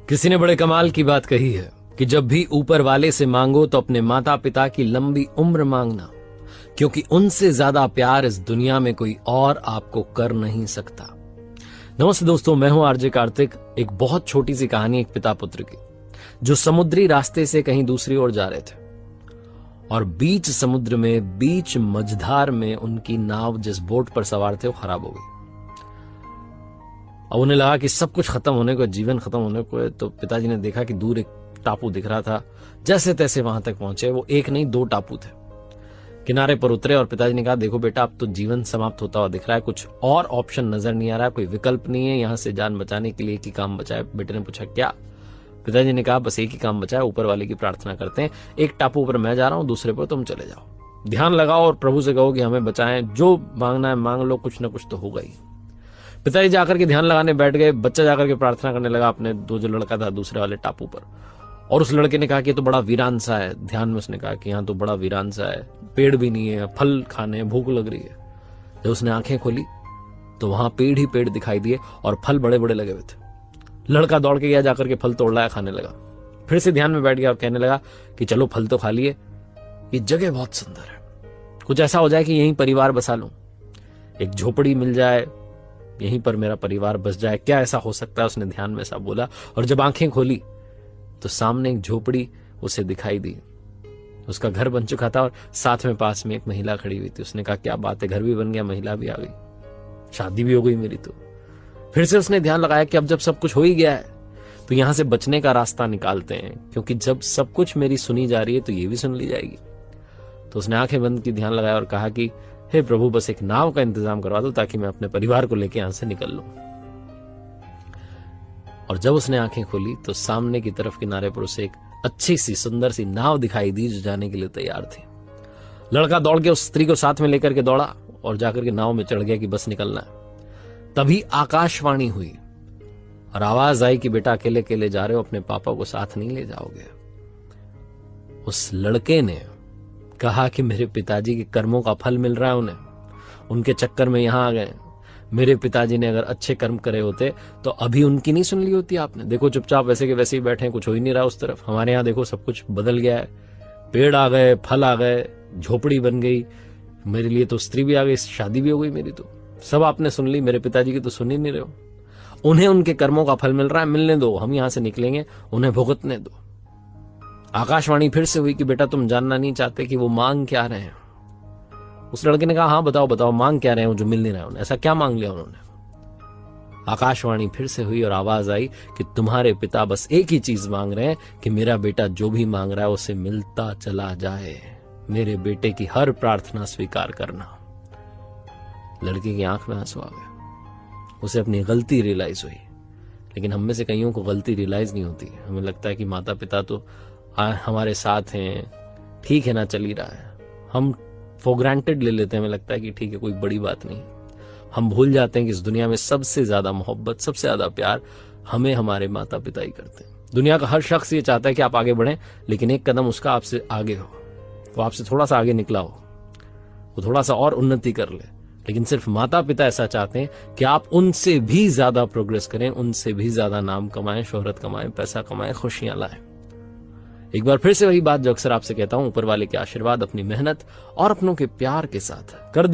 किसी ने बड़े कमाल की बात कही है कि जब भी ऊपर वाले से मांगो तो अपने माता पिता की लंबी उम्र मांगना, क्योंकि उनसे ज्यादा प्यार इस दुनिया में कोई और आपको कर नहीं सकता। नमस्ते दोस्तों, मैं हूं आरजे कार्तिक। एक बहुत छोटी सी कहानी एक पिता पुत्र की, जो समुद्री रास्ते से कहीं दूसरी ओर जा रहे थे और बीच समुद्र में, बीच मझधार में उनकी नाव जिस बोट पर सवार थे वो खराब हो गई। अब उन्हें लगा कि सब कुछ खत्म होने को, जीवन खत्म होने को है। तो पिताजी ने देखा कि दूर एक टापू दिख रहा था। जैसे तैसे वहां तक पहुंचे। वो एक नहीं, दो टापू थे। किनारे पर उतरे और पिताजी ने कहा, देखो बेटा, अब तो जीवन समाप्त होता हुआ दिख रहा है, कुछ और ऑप्शन नजर नहीं आ रहा है, कोई विकल्प नहीं है यहां से जान बचाने के लिए। एक ही काम बचा है। बेटे ने पूछा, क्या? पिताजी ने कहा, बस एक ही काम बचा है, ऊपर वाले की प्रार्थना करते हैं। एक टापू पर मैं जा रहा हूं, दूसरे पर तुम चले जाओ। ध्यान लगाओ और प्रभु से कहो कि हमें बचाएं। जो मांगना है मांग लो, कुछ ना कुछ तो होगा ही। पिताजी जाकर के ध्यान लगाने बैठ गए। बच्चा जाकर के प्रार्थना करने लगा अपने जो लड़का था दूसरे वाले टापू पर। और उस लड़के ने कहा कि ये तो बड़ा वीरान सा है। ध्यान में उसने कहा कि यहाँ तो बड़ा वीरान सा है, पेड़ भी नहीं है, फल खाने भूख लग रही है। जब उसने आंखें खोली तो वहां पेड़ ही पेड़ दिखाई दिए और फल बड़े बड़े लगे हुए थे। लड़का दौड़ के गया, जाकर के फल तोड़ लाया, खाने लगा। फिर से ध्यान में बैठ गया और कहने लगा कि चलो फल तो खा लिए, ये जगह बहुत सुंदर है, कुछ ऐसा हो जाए कि यहीं परिवार बसा लूं, एक झोपड़ी मिल जाए, यहीं पर मेरा परिवार बस जाए। क्या ऐसा हो सकता है? उसने ध्यान में ऐसा बोला। और जब आंखें खोली तो सामने एक झोपड़ी उसे दिखाई दी। उसका घर बन चुका था और साथ में पास में एक महिला खड़ी हुई थी। उसने कहा, क्या बात है, घर भी बन गया, महिला भी आ गई, शादी भी हो गई मेरी तो। फिर से उसने ध्यान लगाया कि अब जब सब कुछ हो ही गया है तो यहां से बचने का रास्ता निकालते हैं, क्योंकि जब सब कुछ मेरी सुनी जा रही है तो ये भी सुन ली जाएगी। तो उसने आंखें बंद की, ध्यान लगाया और कहा कि हे प्रभु, बस एक नाव का इंतजाम करवा दो ताकि मैं अपने परिवार को लेकर यहां से निकल लूं। और जब उसने आंखें खोली तो सामने की तरफ किनारे पर उसे एक अच्छी सी सुंदर सी नाव दिखाई दी जो जाने के लिए तैयार थी। लड़का दौड़ के उस स्त्री को साथ में लेकर के दौड़ा और जाकर के नाव में चढ़ गया कि बस निकलना है। तभी आकाशवाणी हुई और आवाज आई कि बेटा, अकेले अकेले जा रहे हो, अपने पापा को साथ नहीं ले जाओगे। उस लड़के ने कहा कि मेरे पिताजी के कर्मों का फल मिल रहा है उन्हें, उनके चक्कर में यहां आ गए। मेरे पिताजी ने अगर अच्छे कर्म करे होते तो अभी उनकी नहीं सुन ली होती आपने। देखो चुपचाप वैसे के वैसे ही बैठे हैं, कुछ हो ही नहीं रहा उस तरफ। हमारे यहाँ देखो सब कुछ बदल गया है, पेड़ आ गए, फल आ गए, झोपड़ी बन गई, मेरे लिए तो स्त्री भी आ गई, शादी भी हो गई मेरी तो। सब आपने सुन ली, मेरे पिताजी की तो सुन ही नहीं रहे हो। उन्हें उनके कर्मों का फल मिल रहा है, मिलने दो, हम यहां से निकलेंगे, उन्हें भुगतने दो। आकाशवाणी फिर से हुई कि बेटा, तुम जानना नहीं चाहते कि वो मांग क्या रहे हैं? उस लड़के ने कहा, हाँ बताओ बताओ, मांग क्या रहे हैं जो मिल नहीं रहा है उन्हें? ऐसा क्या मांग लिया उन्होंने? आकाशवाणी फिर से हुई और आवाज आई कि तुम्हारे पिता बस एक ही चीज मांग रहे हैं कि मेरा बेटा जो भी मांग रहा है उसे मिलता चला जाए। मेरे बेटे की हर प्रार्थना स्वीकार करना। लड़के की आंख में आंसू आ गए। उसे अपनी गलती रियलाइज हुई। लेकिन हम में से कईयों को गलती रियलाइज नहीं होती। हमें लगता है कि माता पिता तो हमारे साथ हैं, ठीक है ना, चल ही रहा है। हम फॉर ग्रांटेड ले लेते हैं, हमें लगता है कि ठीक है, कोई बड़ी बात नहीं। हम भूल जाते हैं कि इस दुनिया में सबसे ज्यादा मोहब्बत, सबसे ज्यादा प्यार हमें हमारे माता पिता ही करते हैं। दुनिया का हर शख्स ये चाहता है कि आप आगे बढ़ें, लेकिन एक कदम उसका आपसे आगे हो, वो आपसे थोड़ा सा आगे निकला हो, वो थोड़ा सा और उन्नति कर ले। लेकिन सिर्फ माता पिता ऐसा चाहते हैं कि आप उनसे भी ज्यादा प्रोग्रेस करें, उनसे भी ज्यादा नाम कमाएं, शोहरत कमाएं, पैसा कमाएं, खुशियां लाएं। एक बार फिर से वही बात जो अक्सर आपसे कहता हूं, ऊपर वाले के आशीर्वाद, अपनी मेहनत और अपनों के प्यार के साथ कर